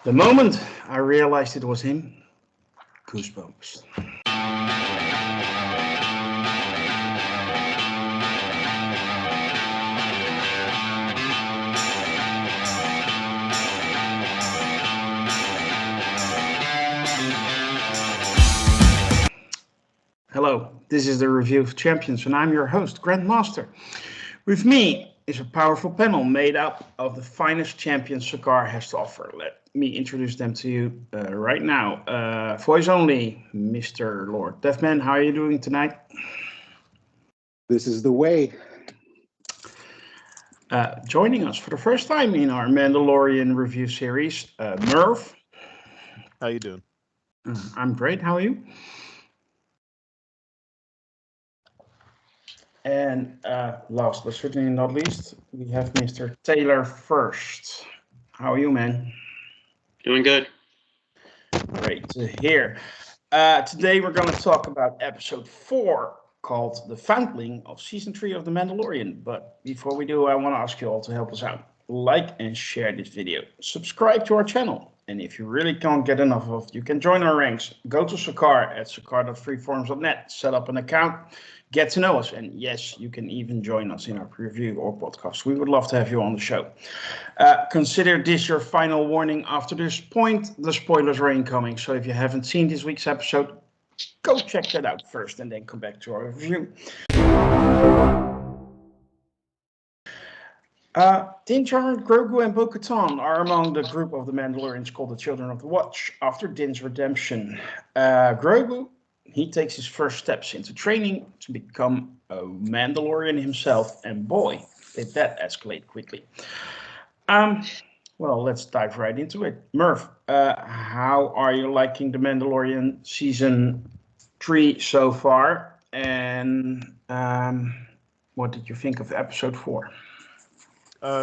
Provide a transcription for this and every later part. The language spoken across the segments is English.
The moment I realized it was him, goosebumps. Hello, this is the Review of Champions, and I'm your host, Grandmaster. With me is a powerful panel made up of the finest champions Sakar has to offer. Let me introduce them to you right now. Voice only, Mr. Lord Deathman, how are you doing tonight? This is the way. Joining us for the first time in our Mandalorian review series, Merv. How you doing? I'm great, how are you? And last but certainly not least, we have Mr. Taylor first. How are you, man? Doing good. Great to hear. Today we're going to talk about episode 4 called The Foundling of season 3 of The Mandalorian. But before we do, I want to ask you all to help us out. Like and share this video. Subscribe to our channel. And if you really can't get enough of it, you can join our ranks. Go to Sakar at sakar.freeforums.net. Set up an account. Get to know us, and yes, you can even join us in our preview or podcast. We would love to have you on the show. Consider this your final warning. After this point, the spoilers are incoming. So if you haven't seen this week's episode, go check that out first and then come back to our review. Din Djarin, Grogu, and Bo-Katan are among the group of the Mandalorians called the Children of the Watch. After Din's redemption, Grogu, he takes his first steps into training to become a Mandalorian himself, and boy, did that escalate quickly. Well, let's dive right into it. Merv, how are you liking The Mandalorian season 3 so far? And what did you think of episode 4?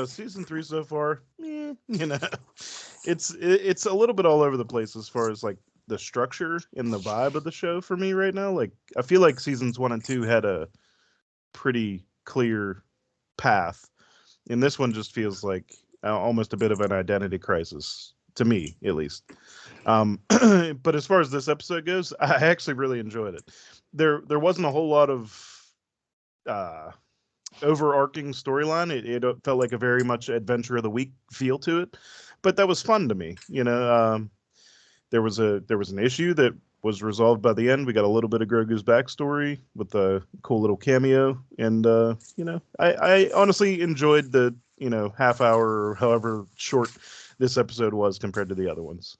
Season 3 so far, it's a little bit all over the place as far as like the structure and the vibe of the show for me right now. Like, I feel like seasons 1 and 2 had a pretty clear path, and this one just feels like almost a bit of an identity crisis to me, at least. But as far as this episode goes, I actually really enjoyed it. There wasn't a whole lot of overarching storyline. It felt like a very much adventure of the week feel to it, but that was fun to me. There was an issue that was resolved by the end. We got a little bit of Grogu's backstory with a cool little cameo, and I honestly enjoyed the half hour or however short this episode was compared to the other ones.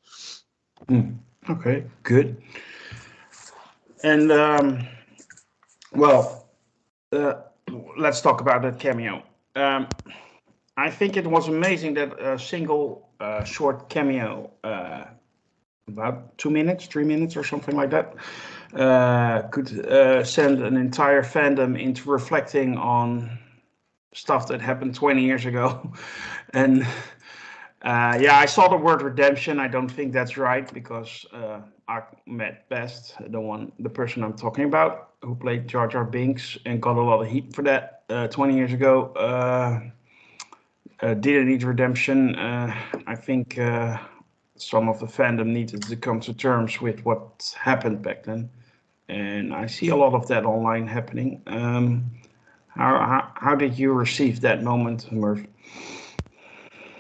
Okay, good. And let's talk about that cameo. I think it was amazing that a single short cameo, about 2 minutes, 3 minutes or something like that, could send an entire fandom into reflecting on stuff that happened 20 years ago. And I saw the word redemption. I don't think that's right, because Ahmed Best, the person I'm talking about, who played Jar Jar Binks and got a lot of heat for that 20 years ago, didn't need redemption. I think some of the fandom needed to come to terms with what happened back then, and I see a lot of that online happening. How did you receive that moment, Merv?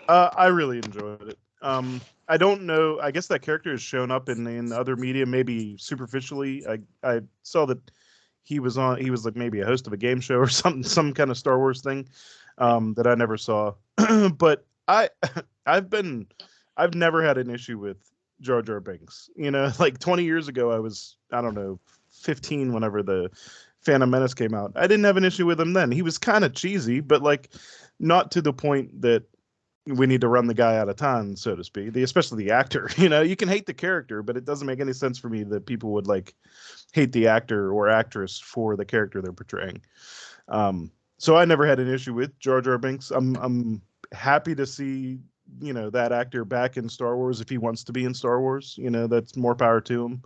I really enjoyed it. I don't know. I guess that character has shown up in other media, maybe superficially. I saw that he was like maybe a host of a game show or some kind of Star Wars thing that I never saw. But I've never had an issue with Jar Jar Binks. Like 20 years ago, I don't know, 15 whenever the Phantom Menace came out. I didn't have an issue with him then. He was kind of cheesy, but like not to the point that we need to run the guy out of town, so to speak. Especially the actor. You can hate the character, but it doesn't make any sense for me that people would like hate the actor or actress for the character they're portraying. So I never had an issue with Jar Jar Binks. I'm happy to see that actor back in Star Wars if he wants to be in Star Wars. That's more power to him.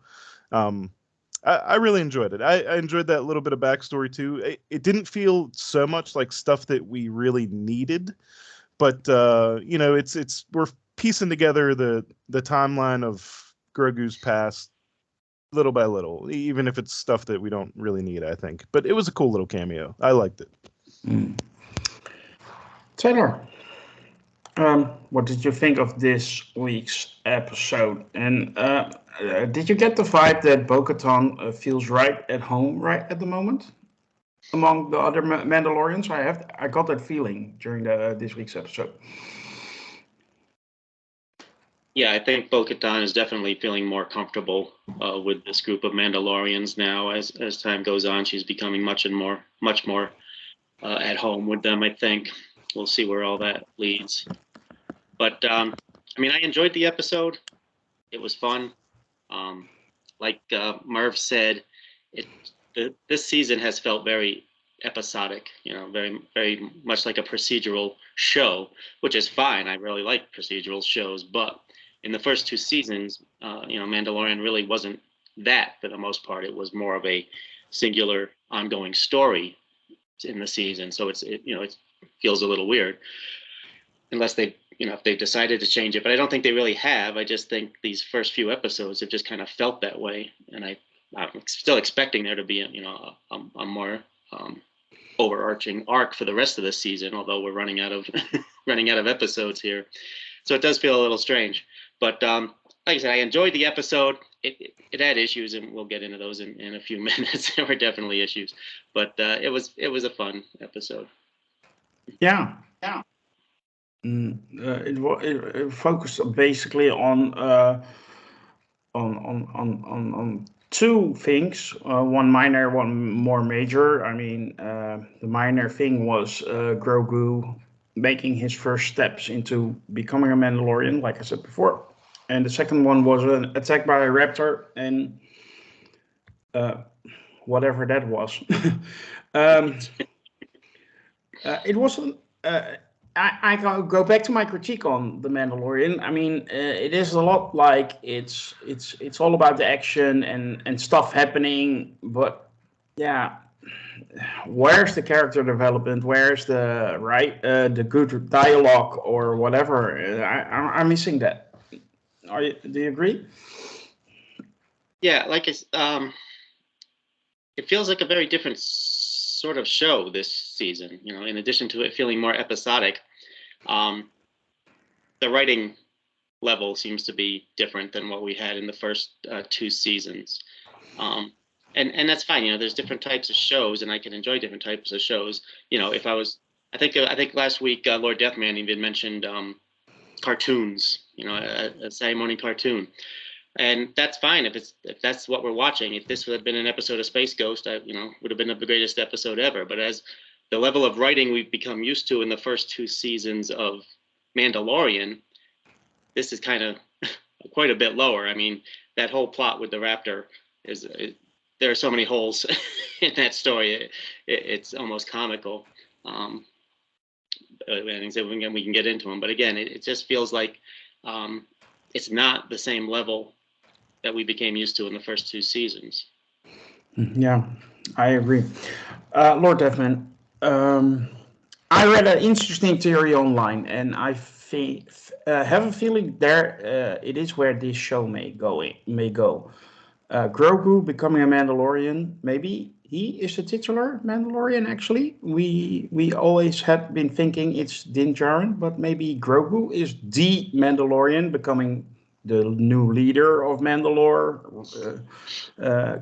I really enjoyed it. I enjoyed that little bit of backstory too. It didn't feel so much like stuff that we really needed, but it's we're piecing together the timeline of Grogu's past little by little, even if it's stuff that we don't really need, I think. But it was a cool little cameo. I liked it. Taylor, what did you think of this week's episode? And did you get the vibe that Bo-Katan feels right at home right at the moment among the other Mandalorians? I got that feeling during this week's episode. Yeah, I think Bo-Katan is definitely feeling more comfortable with this group of Mandalorians now. As time goes on, she's becoming much more at home with them. I think we'll see where all that leads. But I mean, I enjoyed the episode. It was fun. Like Merv said, this season has felt very episodic. You know, very much like a procedural show, which is fine. I really like procedural shows, but in the first two seasons, Mandalorian really wasn't that for the most part. It was more of a singular ongoing story in the season. So it feels a little weird unless if they decided to change it. But I don't think they really have. I just think these first few episodes have just kind of felt that way. And I'm still expecting there to be a more overarching arc for the rest of the season, although we're running out of episodes here. So it does feel a little strange. But like I said, I enjoyed the episode. It had issues, and we'll get into those in a few minutes. There were definitely issues, but it was a fun episode. Yeah. It focused basically on two things, one minor, one more major. I mean, the minor thing was Grogu making his first steps into becoming a Mandalorian, like I said before. And the second one was an attack by a raptor and whatever that was. It wasn't. I go back to my critique on the Mandalorian. I mean, it is a lot like it's all about the action and stuff happening, but yeah, where's the character development? Where's the good dialogue or whatever? I'm missing that. Do you agree? Yeah, it feels like a very different sort of show this season. In addition to it feeling more episodic, the writing level seems to be different than what we had in the first two seasons. And that's fine. There's different types of shows, and I can enjoy different types of shows. I think last week Lord Deathman even mentioned cartoons. A Saturday morning cartoon, and that's fine if that's what we're watching. If this would have been an episode of Space Ghost, would have been the greatest episode ever. But as the level of writing we've become used to in the first two seasons of Mandalorian, this is kind of quite a bit lower. I mean, that whole plot with the raptor there are so many holes in that story. It's almost comical. And we can get into them, but again, it just feels like it's not the same level that we became used to in the first two seasons. Yeah, I agree. Lord Deathman, I read an interesting theory online, and I have a feeling there it is where this show may go. Grogu becoming a Mandalorian, maybe he is the titular Mandalorian. Actually, we always had been thinking it's Din Djarin, but maybe Grogu is the Mandalorian, becoming the new leader of Mandalore,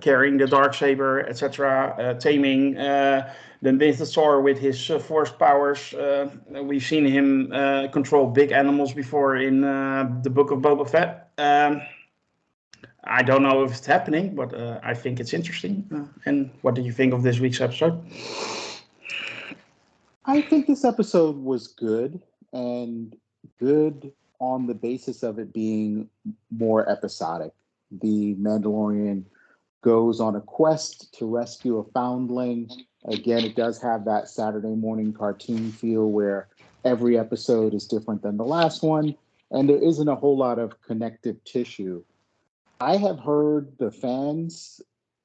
carrying the darksaber, etc., taming the Mythosaur with his force powers. We've seen him control big animals before in the Book of Boba Fett. I don't know if it's happening, but I think it's interesting. And what do you think of this week's episode? I think this episode was good, and good on the basis of it being more episodic. The Mandalorian goes on a quest to rescue a foundling. Again, it does have that Saturday morning cartoon feel where every episode is different than the last one, and there isn't a whole lot of connective tissue. I have heard the fans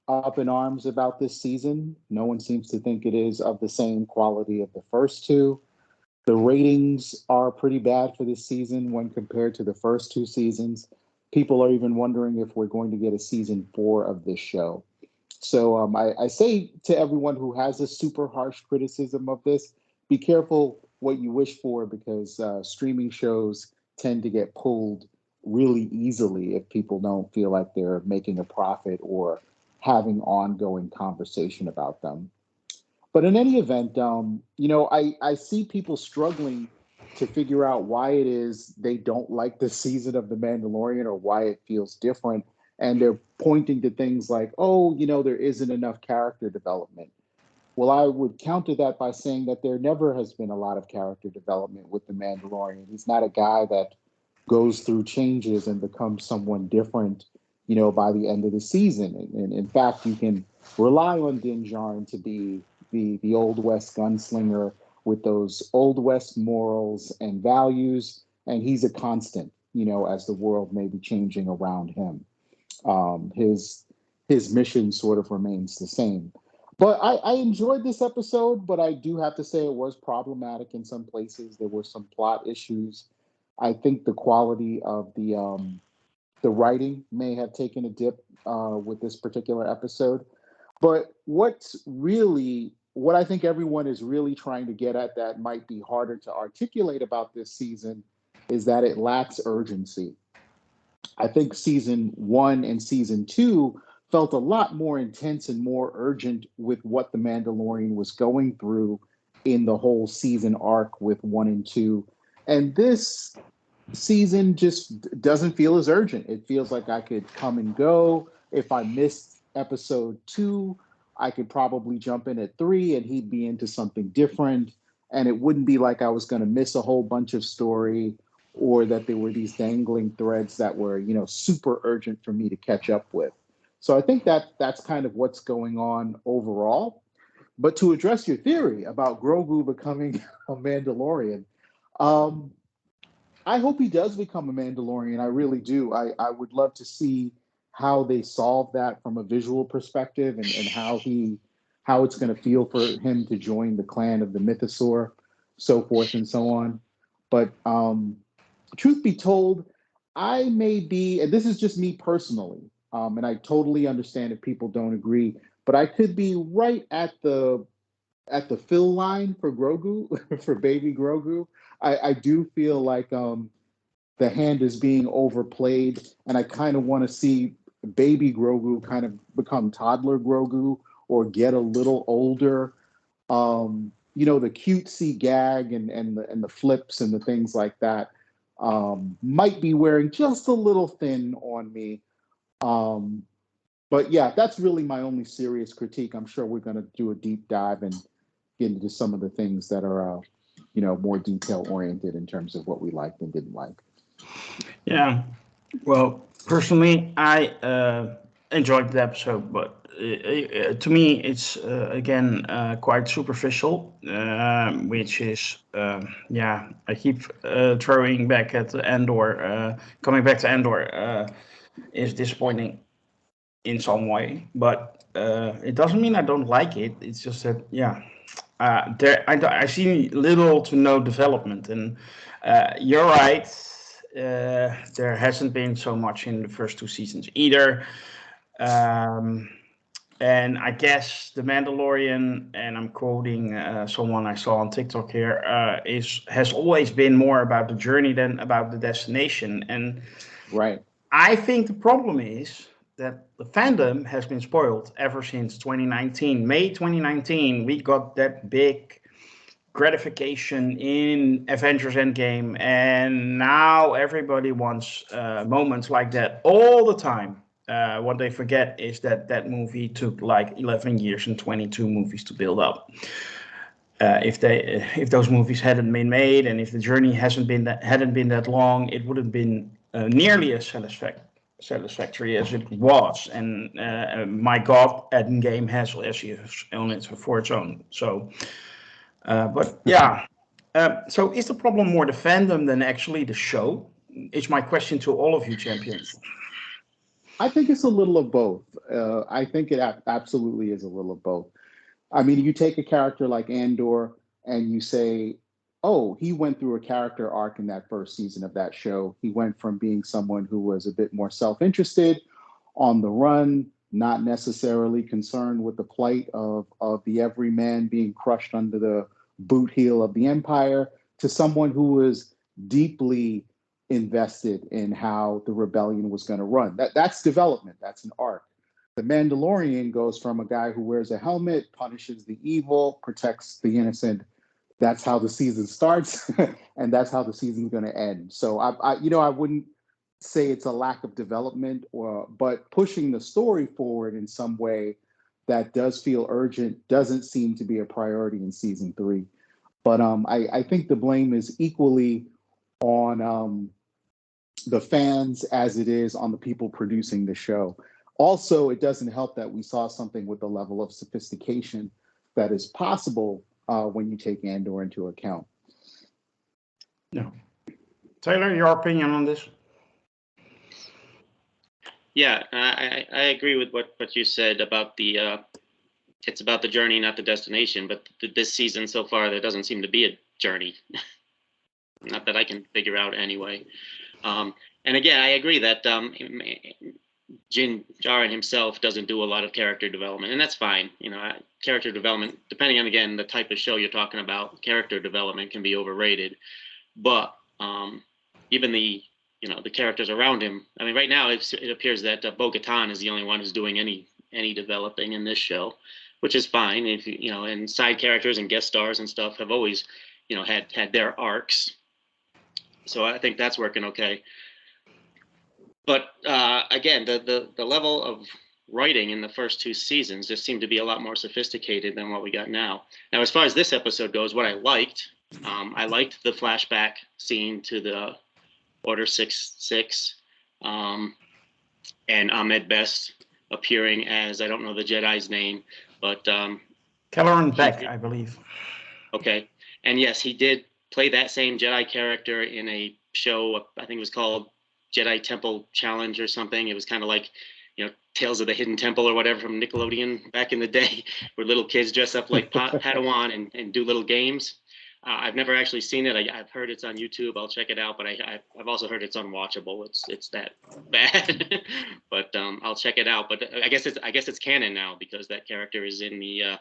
up in arms about this season. No one seems to think it is of the same quality of the first two. The ratings are pretty bad for this season when compared to the first two seasons. People are even wondering if we're going to get a season 4 of this show. So I say to everyone who has a super harsh criticism of this, be careful what you wish for, because streaming shows tend to get pulled really easily if people don't feel like they're making a profit or having ongoing conversation about them. But in any event, I see people struggling to figure out why it is they don't like the season of The Mandalorian or why it feels different. And they're pointing to things like, oh, there isn't enough character development. Well, I would counter that by saying that there never has been a lot of character development with The Mandalorian. He's not a guy that goes through changes and becomes someone different, by the end of the season. And in fact, you can rely on Din Djarin to be the Old West gunslinger with those Old West morals and values, and he's a constant, as the world may be changing around him. His mission sort of remains the same. But I enjoyed this episode, but I do have to say it was problematic in some places. There were some plot issues. I think the quality of the writing may have taken a dip with this particular episode. But what I think everyone is really trying to get at, that might be harder to articulate about this season, is that it lacks urgency. I think season 1 and season 2 felt a lot more intense and more urgent with what the Mandalorian was going through in the whole season arc with 1 and 2. And this season just doesn't feel as urgent. It feels like I could come and go. If I missed episode 2, I could probably jump in at 3 and he'd be into something different. And it wouldn't be like I was going to miss a whole bunch of story, or that there were these dangling threads that were, super urgent for me to catch up with. So I think that's kind of what's going on overall. But to address your theory about Grogu becoming a Mandalorian, I hope he does become a Mandalorian. I really do. I would love to see how they solve that from a visual perspective, and how it's going to feel for him to join the clan of the Mythosaur, so forth and so on. But truth be told, I may be, and this is just me personally, and I totally understand if people don't agree, but I could be right at the fill line for Grogu, for baby Grogu. I do feel like the hand is being overplayed, and I kind of want to see baby Grogu kind of become toddler Grogu or get a little older. The cutesy gag and the flips and the things like that might be wearing just a little thin on me. But yeah, that's really my only serious critique. I'm sure we're going to do a deep dive and get into some of the things that are, more detail oriented in terms of what we liked and didn't like. Yeah. Well, personally, I enjoyed the episode, but to me, it's again quite superficial, which is I keep throwing back at Endor. Coming back to Endor is disappointing in some way, but it doesn't mean I don't like it. It's just that I see little to no development, and you're right. There hasn't been so much in the first 2 seasons either. And I guess The Mandalorian, and I'm quoting someone I saw on TikTok here, has always been more about the journey than about the destination. And right, I think the problem is that the fandom has been spoiled ever since 2019. May 2019, we got that big gratification in Avengers Endgame, and now everybody wants moments like that all the time. What they forget is that movie took like 11 years and 22 movies to build up. If those movies hadn't been made, and if the journey hadn't been that long, it would have been nearly as satisfactory as it was. And my God, Endgame has issues on it for its own. So. But yeah, so is the problem more the fandom than actually the show? Is my question to all of you champions. I think it's a little of both. I think it absolutely is a little of both. I mean, you take a character like Andor and you say, oh, he went through a character arc in that first season of that show. He went from being someone who was a bit more self-interested, on the run, not necessarily concerned with the plight of the everyman being crushed under the boot heel of the empire, to someone who was deeply invested in how the rebellion was going to run. That's development. That's an arc. The Mandalorian goes from a guy who wears a helmet, punishes the evil, protects the innocent. That's how the season starts, and that's how the season's going to end. So I wouldn't say it's a lack of development, but pushing the story forward in some way that does feel urgent doesn't seem to be a priority in season 3. But I think the blame is equally on the fans as it is on the people producing the show. Also, it doesn't help that we saw something with the level of sophistication that is possible when you take Andor into account. No. Taylor, your opinion on this? Yeah, I agree with what you said about the it's about the journey, not the destination. But this season so far, there doesn't seem to be a journey. Not that I can figure out anyway. And again, I agree that Din Djarin himself doesn't do a lot of character development, and that's fine. Character development, depending on, again, the type of show you're talking about, character development can be overrated. But even the characters around him. I mean, right now it appears that Bo-Katan is the only one who's doing any developing in this show, which is fine. If and side characters and guest stars and stuff have always, had their arcs. So I think that's working okay. But again, the level of writing in the first 2 seasons just seemed to be a lot more sophisticated than what we got now. Now, as far as this episode goes, what I liked the flashback scene to the Order 66, and Ahmed Best appearing as, I don't know the Jedi's name, but Kelleran Beck, I believe. Okay, and yes, he did play that same Jedi character in a show. I think it was called Jedi Temple Challenge or something. It was kind of like, Tales of the Hidden Temple or whatever from Nickelodeon back in the day, where little kids dress up like Padawan and do little games. I've never actually seen it. I've heard it's on YouTube. I'll check it out, but I've also heard it's unwatchable. It's that bad. But I'll check it out. But I guess it's canon now because that character is in the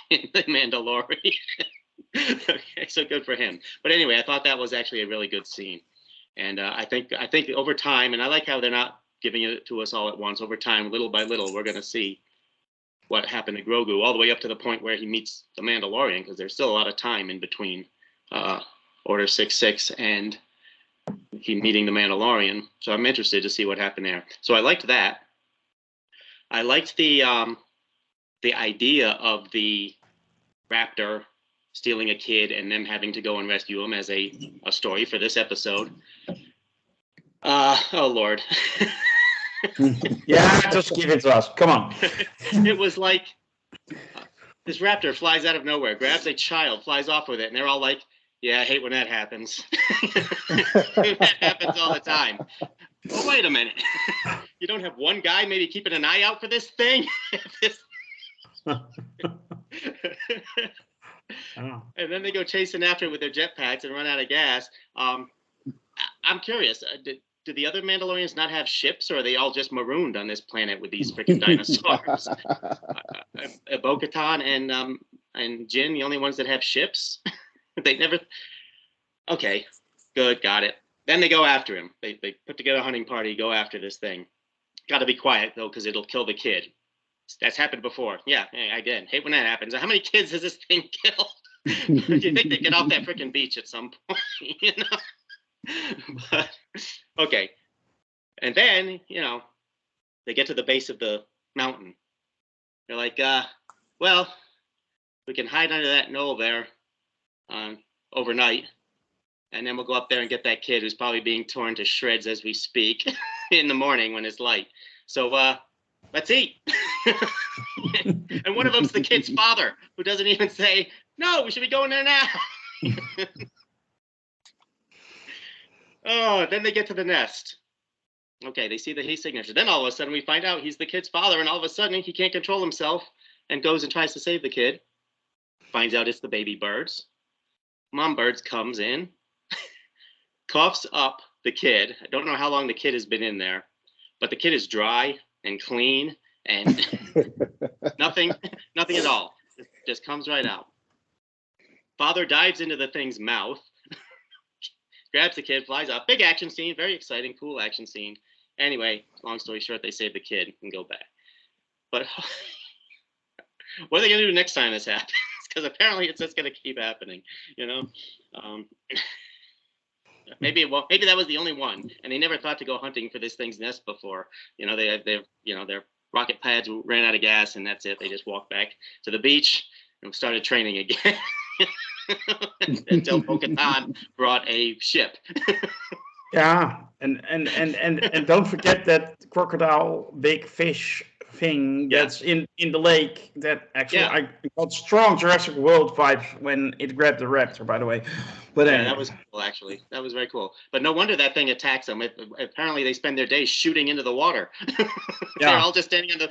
in the Mandalorian. Okay, so good for him. But anyway, I thought that was actually a really good scene, and I think over time, and I like how they're not giving it to us all at once. Over time, little by little, we're going to see what happened to Grogu, all the way up to the point where he meets the Mandalorian, because there's still a lot of time in between Order 66 and he meeting the Mandalorian. So I'm interested to see what happened there. So I liked that. I liked the idea of the raptor stealing a kid and them having to go and rescue him as a story for this episode. Oh Lord. Yeah, just give it to us. Come on. It was like this raptor flies out of nowhere, grabs a child, flies off with it, and they're all like, yeah, I hate when that happens. That happens all the time. Oh, wait a minute. You don't have one guy maybe keeping an eye out for this thing? And then they go chasing after it with their jetpacks and run out of gas. I'm curious. Do the other Mandalorians not have ships, or are they all just marooned on this planet with these freaking dinosaurs? Bo-Katan and Jin, the only ones that have ships? They never. Okay, good, got it. Then they go after him. They put together a hunting party, go after this thing. Got to be quiet though, because it'll kill the kid. That's happened before. Yeah, again, hate when that happens. How many kids has this thing killed? Do you think they get off that freaking beach at some point? But, okay, and then they get to the base of the mountain. They're like, well, we can hide under that knoll there overnight, and then we'll go up there and get that kid who's probably being torn to shreds as we speak in the morning when it's light. So let's eat. And one of them's the kid's father, who doesn't even say, no, we should be going there now. Oh, then they get to the nest. Okay, they see the heat signature. Then all of a sudden we find out he's the kid's father, and all of a sudden he can't control himself and goes and tries to save the kid. Finds out it's the baby birds. Mom Birds comes in, coughs up the kid. I don't know how long the kid has been in there, but the kid is dry and clean and nothing at all. Just comes right out. Father dives into the thing's mouth, grabs the kid, flies off. Big action scene, very exciting, cool action scene. Anyway, long story short, they save the kid and go back. But what are they going to do next time this happens? Because apparently it's just going to keep happening, you know? Maybe that was the only one, and they never thought to go hunting for this thing's nest before. You know, their rocket pads ran out of gas, and that's it. They just walked back to the beach and started training again until Bo-Katan brought a ship. Yeah, and don't forget that crocodile, big fish thing that's in the lake. That actually I got strong Jurassic World vibes when it grabbed the raptor. By the way, but anyway. That was cool. Actually, that was very cool. But no wonder that thing attacks them. Apparently, they spend their days shooting into the water. They're all just standing on the.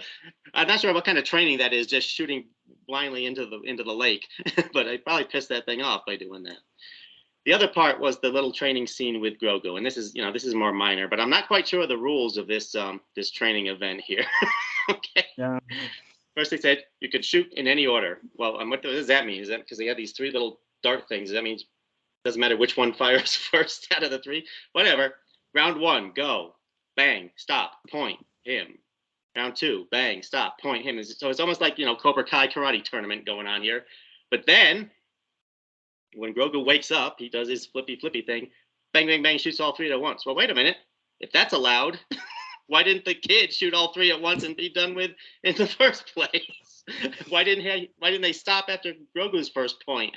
I'm not sure what kind of training that is, just shooting blindly into the lake. But I probably pissed that thing off by doing that. The other part was the little training scene with Grogu, and this is more minor, but I'm not quite sure of the rules of this this training event here. Okay. Yeah. First, they said you could shoot in any order. Well, what does that mean? Is that because they have these three little dart things? That means it doesn't matter which one fires first out of the three. Whatever. Round 1, go, bang, stop, point, him. Round 2, bang, stop, point, him. So it's almost like Cobra Kai karate tournament going on here. But then, when Grogu wakes up, he does his flippy thing, bang, bang, bang, shoots all three at once. Well, wait a minute. If that's allowed, why didn't the kid shoot all three at once and be done with in the first place? Why didn't they stop after Grogu's first point?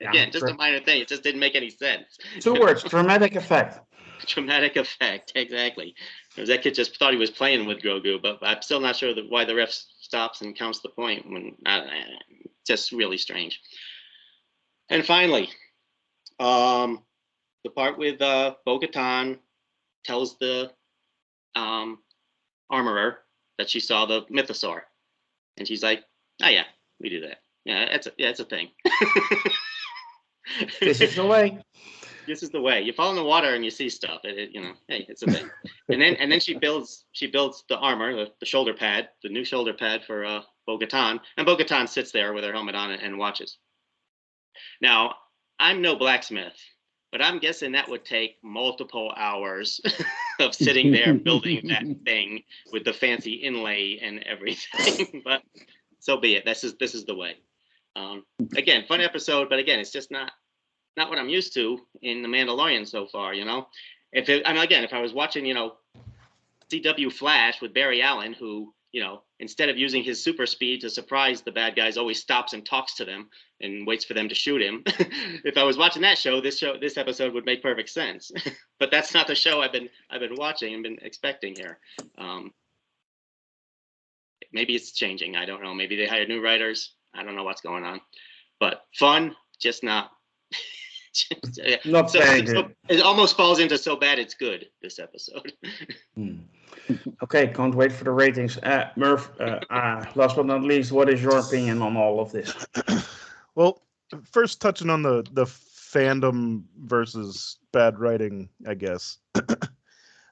Again, just a minor thing. It just didn't make any sense. 2 words: dramatic effect. Dramatic effect, exactly. Because that kid just thought he was playing with Grogu, but I'm still not sure why the ref stops and counts the point when just really strange. And finally, the part with Bo-Katan tells the armorer that she saw the mythosaur, and she's like, "Oh yeah, we do that. Yeah, it's a thing." This is the way. This is the way. You fall in the water and you see stuff. Hey, it's a thing. And then she builds the armor, the shoulder pad, the new shoulder pad for Bo-Katan, and Bo-Katan sits there with her helmet on and watches. Now, I'm no blacksmith, but I'm guessing that would take multiple hours of sitting there building that thing with the fancy inlay and everything. But so be it. This is the way. Again, fun episode, but again, it's just not what I'm used to in The Mandalorian so far. If I was watching, CW Flash with Barry Allen, who, instead of using his super speed to surprise the bad guys, always stops and talks to them and waits for them to shoot him. If I was watching that show, this episode would make perfect sense. But that's not the show I've been watching and been expecting here. Maybe it's changing. I don't know. Maybe they hired new writers. I don't know what's going on. But fun, just not. Not very good. It almost falls into so bad it's good, this episode. Okay, can't wait for the ratings. Merv, last but not least, what is your opinion on all of this? Well, first touching on the fandom versus bad writing, I guess.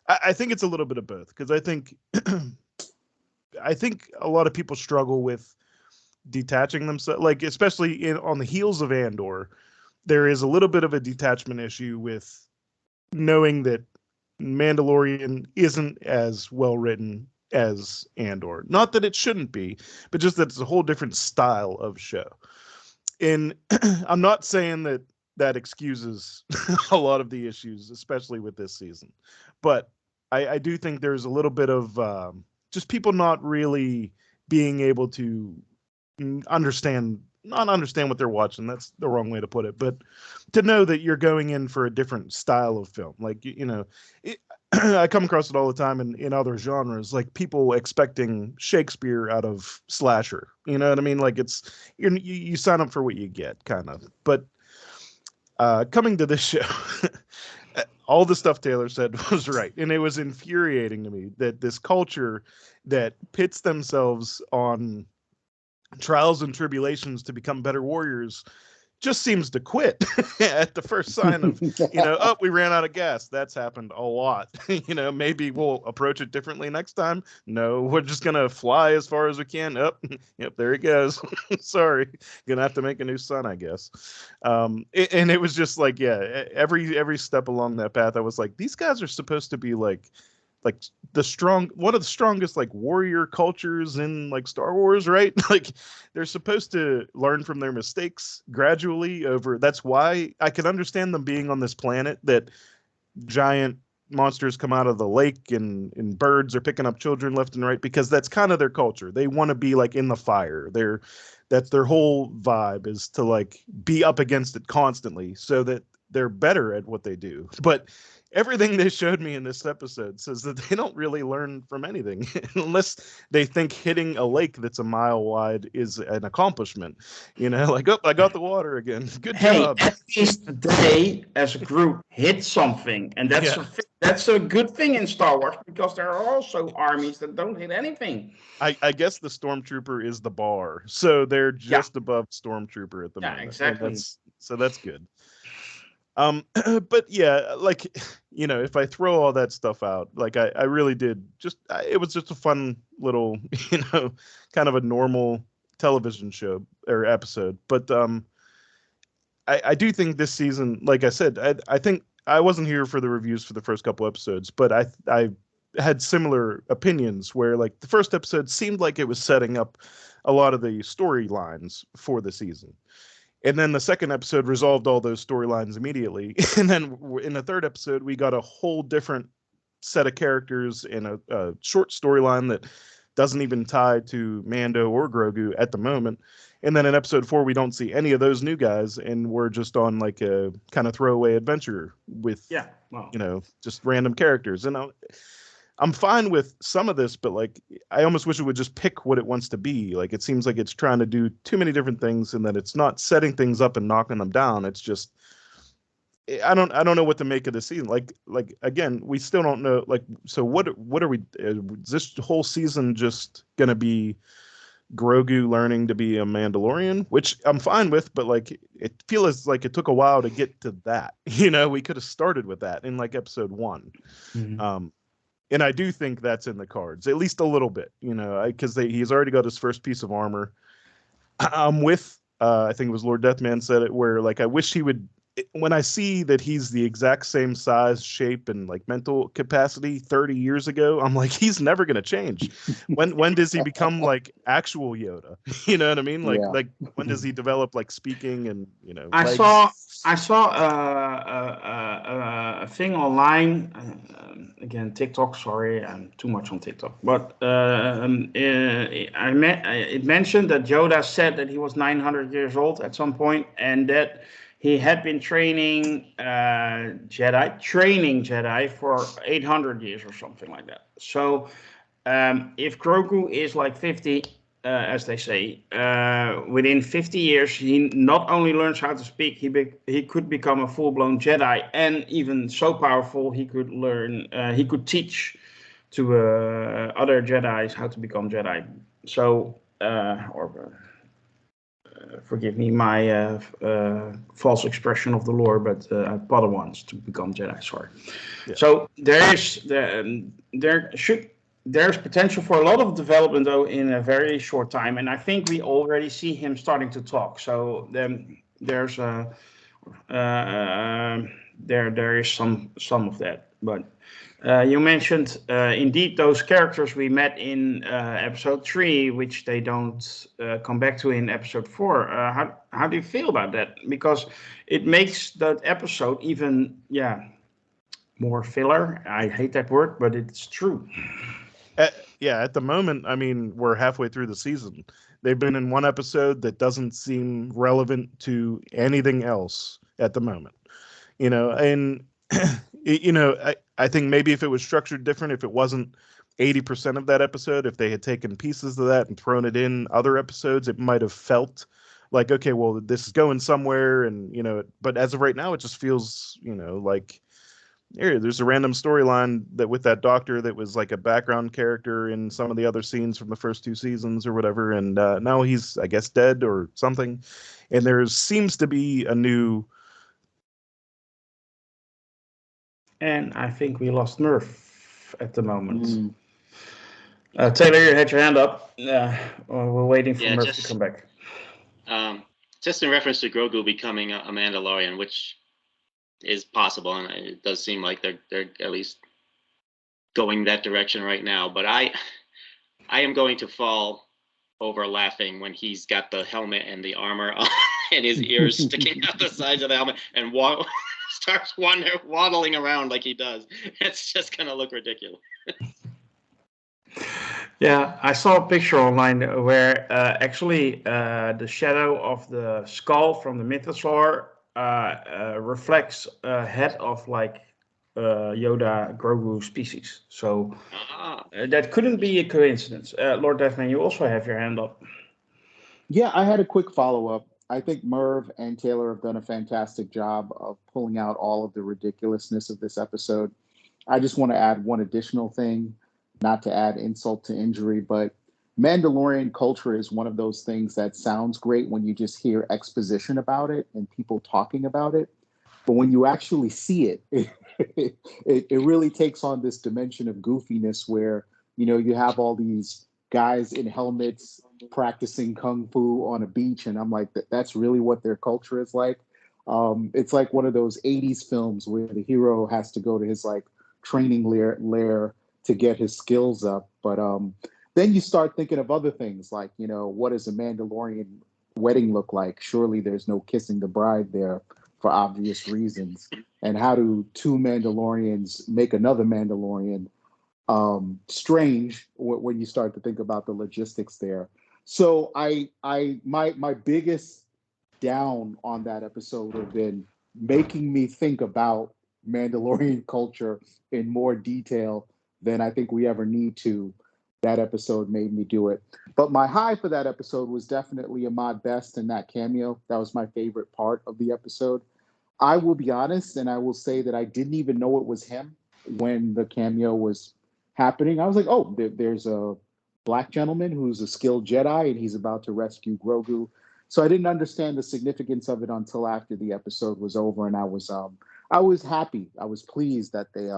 I think it's a little bit of both, because I think a lot of people struggle with detaching themselves, like especially on the heels of Andor. There is a little bit of a detachment issue with knowing that Mandalorian isn't as well written as Andor. Not that it shouldn't be, but just that it's a whole different style of show. And I'm not saying that excuses a lot of the issues, especially with this season. But I do think there's a little bit of just people not really being able to not understand what they're watching. That's the wrong way to put it, but to know that you're going in for a different style of film. Like, I come across it all the time in other genres, like people expecting Shakespeare out of slasher. You know what I mean? Like you sign up for what you get, kind of. But coming to this show, all the stuff Taylor said was right. And it was infuriating to me that this culture that pits themselves on trials and tribulations to become better warriors just seems to quit at the first sign of, oh, we ran out of gas. That's happened a lot. Maybe we'll approach it differently next time. No, we're just going to fly as far as we can. Yep, there he goes. Sorry. Going to have to make a new sun, I guess. And it was just like, yeah, every step along that path, I was like, these guys are supposed to be like one of the strongest like warrior cultures in like Star Wars, right? Like they're supposed to learn from their mistakes gradually over. That's why I can understand them being on this planet that giant monsters come out of the lake and birds are picking up children left and right, because that's kind of their culture. They want to be like in the fire. That's their whole vibe, is to like be up against it constantly so that they're better at what they do. But everything they showed me in this episode says that they don't really learn from anything unless they think hitting a lake that's a mile wide is an accomplishment. Like, oh, I got the water again. Good job. At least they, as a group, hit something, and that's a good thing in Star Wars, because there are also armies that don't hit anything. I guess the Stormtrooper is the bar, so they're just above Stormtrooper at the moment. Exactly. So that's good. But yeah, like, if I throw all that stuff out, like I really did it was just a fun little, kind of a normal television show or episode. But I do think this season, like I said, I think I wasn't here for the reviews for the first couple episodes, but I had similar opinions where like the first episode seemed like it was setting up a lot of the storylines for the season. And then the second episode resolved all those storylines immediately. And then in the third episode, we got a whole different set of characters in a short storyline that doesn't even tie to Mando or Grogu at the moment. And then in episode 4, we don't see any of those new guys, and we're just on like a kind of throwaway adventure with, just random characters. And I'm fine with some of this, but like I almost wish it would just pick what it wants to be. Like it seems like it's trying to do too many different things, and that it's not setting things up and knocking them down. It's just I don't know what to make of the season. Like again, we still don't know. Like, so what are we? Is this whole season just gonna be Grogu learning to be a Mandalorian, which I'm fine with, but like it feels like it took a while to get to that. We could have started with that in like episode 1. Mm-hmm. And I do think that's in the cards, at least a little bit, because he's already got his first piece of armor. I'm with, I think it was Lord Deathman said it, where like I wish he would, when I see that he's the exact same size, shape, and like mental capacity 30 years ago, I'm like, he's never gonna change. When does he become like actual Yoda? You know what I mean? Like when does he develop like speaking and I saw a thing online. Again, TikTok. Sorry, I'm too much on TikTok. But it mentioned that Yoda said that he was 900 years old at some point, and that he had been training Jedi for 800 years or something like that. So if Grogu is like 50, as they say, within 50 years, he not only learns how to speak, he could become a full-blown Jedi, and even so powerful, he could teach to other Jedis how to become Jedi. So, forgive me my false expression of the lore, but Padawans to become Jedi. Sorry. Yeah. So there's potential for a lot of development, though, in a very short time, and I think we already see him starting to talk. So there's there is some of that. But you mentioned indeed those characters we met in episode 3, which they don't come back to in episode 4. How do you feel about that? Because it makes that episode even more filler. I hate that word, but it's true. At the moment, I mean, we're halfway through the season. They've been in one episode that doesn't seem relevant to anything else at the moment. And I think maybe if it was structured different, if it wasn't 80% of that episode, if they had taken pieces of that and thrown it in other episodes, it might have felt like, okay, well, this is going somewhere. And, but as of right now, it just feels, like there's a random storyline that with that doctor that was like a background character in some of the other scenes from the first 2 seasons or whatever, and now he's, I guess, dead or something. And there seems to be a new. And I think we lost Merv at the moment. Mm. Taylor, you had your hand up. We're waiting for Yeah, Merv to come back. Just in reference to Grogu becoming a Mandalorian, which is possible, and it does seem like they're at least going that direction right now. But I am going to fall over laughing when he's got the helmet and the armor on, and his ears sticking out the sides of the helmet and starts waddling around like he does. It's just gonna look ridiculous. Yeah, I saw a picture online where actually the shadow of the skull from the mythosaur reflects a head of like Yoda Grogu species. So that couldn't be a coincidence. Lord Deathman, you also have your hand up. Yeah, I had a quick follow-up. I think Merv and Taylor have done a fantastic job of pulling out all of the ridiculousness of this episode. I just want to add one additional thing, not to add insult to injury, but Mandalorian culture is one of those things that sounds great when you just hear exposition about it and people talking about it. But when you actually see it, it really takes on this dimension of goofiness where, you have all these guys in helmets practicing kung fu on a beach. And I'm like, that's really what their culture is like. It's like one of those 80s films where the hero has to go to his like training lair to get his skills up. But then you start thinking of other things like, what does a Mandalorian wedding look like? Surely there's no kissing the bride there for obvious reasons. And how do two Mandalorians make another Mandalorian? Strange when you start to think about the logistics there. So my biggest down on that episode have been making me think about Mandalorian culture in more detail than I think we ever need to. That episode made me do it. But my high for that episode was definitely Ahmad Best in that cameo. That was my favorite part of the episode. I will be honest, and I will say that I didn't even know it was him when the cameo was happening. I was like, oh, there's a black gentleman who's a skilled Jedi and he's about to rescue Grogu. So I didn't understand the significance of it until after the episode was over, and I was happy. I was pleased that they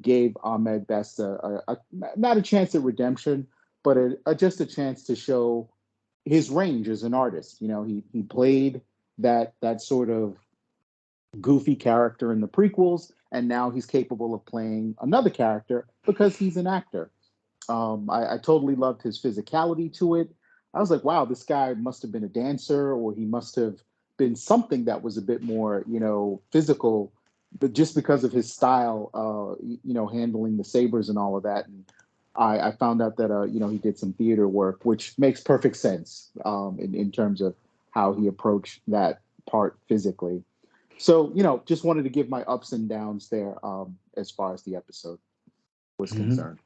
gave Ahmed Best a not a chance at redemption, but just a chance to show his range as an artist. He played that sort of goofy character in the prequels, and now he's capable of playing another character because he's an actor. I totally loved his physicality to it. I was like, wow, this guy must have been a dancer, or he must have been something that was a bit more, physical, but just because of his style, handling the sabers and all of that. And I found out that, he did some theater work, which makes perfect sense in terms of how he approached that part physically. So, just wanted to give my ups and downs there as far as the episode was concerned.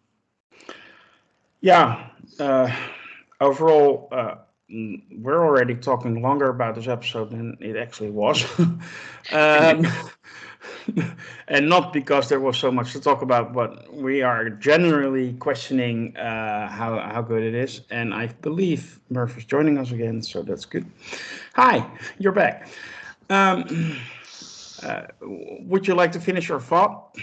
Yeah. Overall, we're already talking longer about this episode than it actually was. And not because there was so much to talk about, but we are generally questioning how good it is. And I believe Merv is joining us again, so that's good. Hi, you're back. Would you like to finish your thought?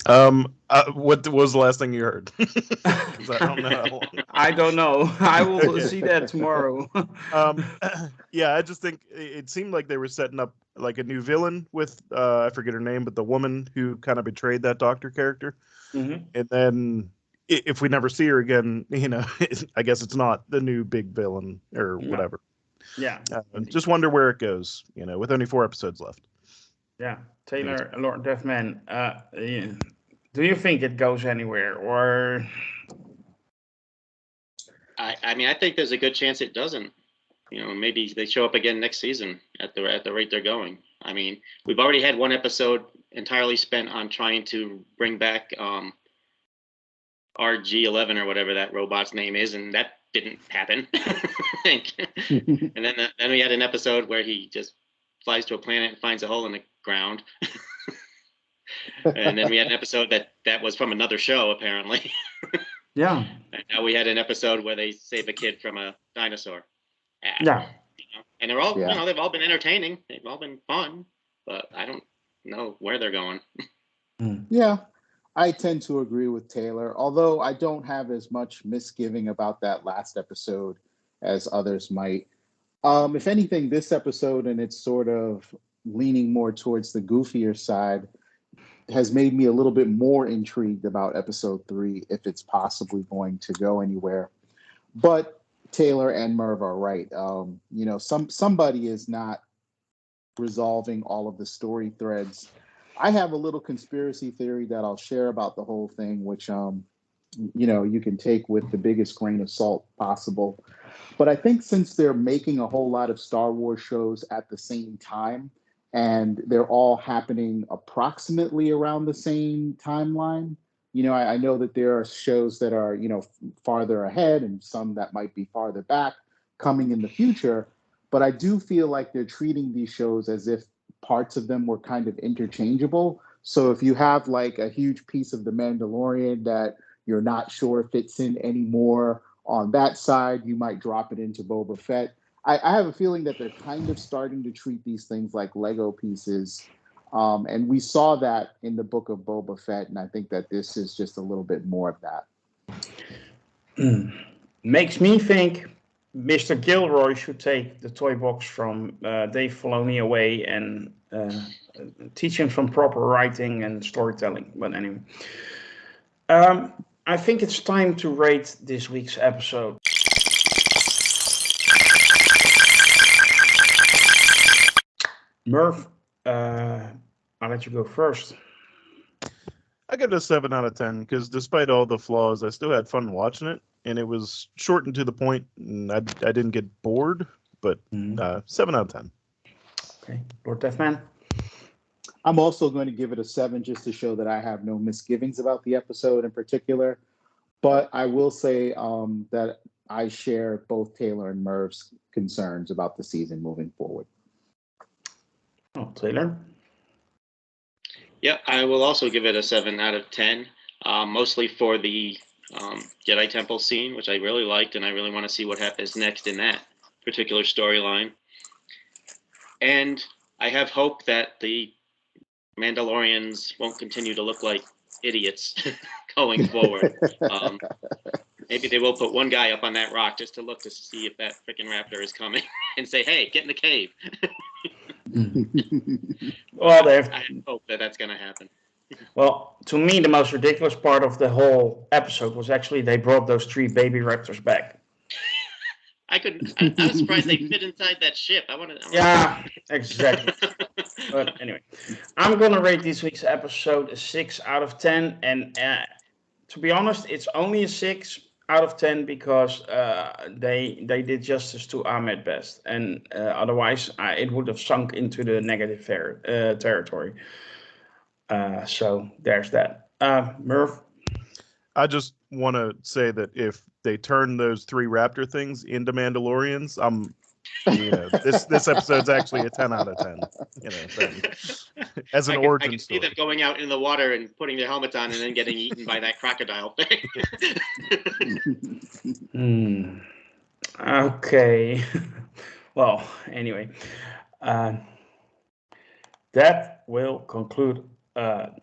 What was the last thing you heard? 'Cause I don't know. I don't know. I will see that tomorrow. Yeah, I just think it seemed like they were setting up like a new villain with I forget her name, but the woman who kind of betrayed that doctor character. Mm-hmm. And then if we never see her again, I guess it's not the new big villain or whatever. Yeah. Just wonder where it goes. With only 4 episodes left. Yeah, Taylor, Lord Deathman. Do you think it goes anywhere, or? I mean, I think there's a good chance it doesn't. Maybe they show up again next season at the rate they're going. I mean, we've already had one episode entirely spent on trying to bring back RG-11 or whatever that robot's name is, and that didn't happen. And then we had an episode where he just flies to a planet and finds a hole in the ground. And then we had an episode that was from another show, apparently. Yeah. And now we had an episode where they save a kid from a dinosaur ad. Yeah. And they're all, Yeah. they've all been entertaining. They've all been fun, but I don't know where they're going. Yeah, I tend to agree with Taylor, although I don't have as much misgiving about that last episode as others might. If anything, this episode and it's sort of leaning more towards the goofier side has made me a little bit more intrigued about episode 3 if it's possibly going to go anywhere. But Taylor and Merv are right. Somebody is not resolving all of the story threads. I have a little conspiracy theory that I'll share about the whole thing, which you can take with the biggest grain of salt possible. But I think since they're making a whole lot of Star Wars shows at the same time, and they're all happening approximately around the same timeline, I know that there are shows that are, farther ahead and some that might be farther back coming in the future. But I do feel like they're treating these shows as if parts of them were kind of interchangeable. So if you have like a huge piece of The Mandalorian that you're not sure fits in anymore on that side, you might drop it into Boba Fett. I have a feeling that they're kind of starting to treat these things like Lego pieces. And we saw that in the book of Boba Fett. And I think that this is just a little bit more of that. Makes me think Mr. Gilroy should take the toy box from Dave Filoni away and teach him some proper writing and storytelling. But anyway, I think it's time to rate this week's episode. Merv, I'll let you go first. I give it a 7 out of 10 because despite all the flaws, I still had fun watching it, and it was short and to the point, and I didn't get bored. But 7 out of 10. Okay, Lord Deathman. I'm also going to give it a 7 just to show that I have no misgivings about the episode in particular. But I will say that I share both Taylor and Merv's concerns about the season moving forward. Oh, Taylor. Yeah, I will also give it a 7 out of 10, mostly for the Jedi Temple scene, which I really liked, and I really want to see what happens next in that particular storyline. And I have hope that the Mandalorians won't continue to look like idiots going forward. Maybe they will put one guy up on that rock just to look to see if that freaking raptor is coming and say, hey, get in the cave. Well, I hope that that's going to happen. Well, to me, the most ridiculous part of the whole episode was actually they brought those 3 baby raptors back. I was surprised they fit inside that ship. Yeah, exactly. But anyway, I'm going to rate this week's episode a 6 out of 10. And to be honest, it's only a 6 out of 10 because they did justice to Ahmed Best. And otherwise, it would have sunk into the negative territory. So there's that. Merv? I just want to say that if they turn those 3 raptor things into Mandalorians, this episode's actually a 10 out of 10. As an origin I can story. see them going out in the water and putting their helmets on and then getting eaten by that crocodile thing. Okay. Well, anyway, that will conclude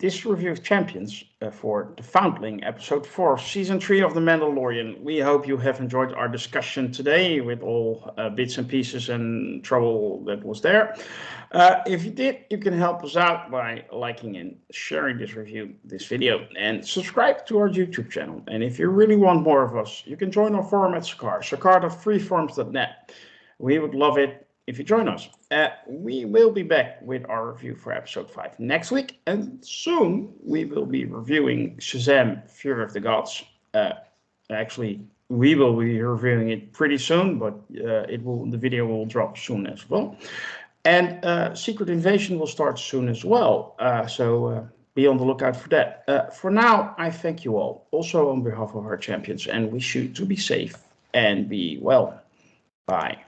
this review of Champions for the Foundling, episode 4, season 3 of The Mandalorian. We hope you have enjoyed our discussion today with all bits and pieces and trouble that was there. If you did, you can help us out by liking and sharing this video, and subscribe to our YouTube channel. And if you really want more of us, you can join our forum at sakar.freeforums.net. We would love it if you join us. We will be back with our review for episode 5 next week, and soon we will be reviewing Shazam! Fury of the Gods. Actually, we will be reviewing it pretty soon, but the video will drop soon as well. And Secret Invasion will start soon as well, so be on the lookout for that. For now, I thank you all, also on behalf of our champions, and wish you to be safe and be well. Bye.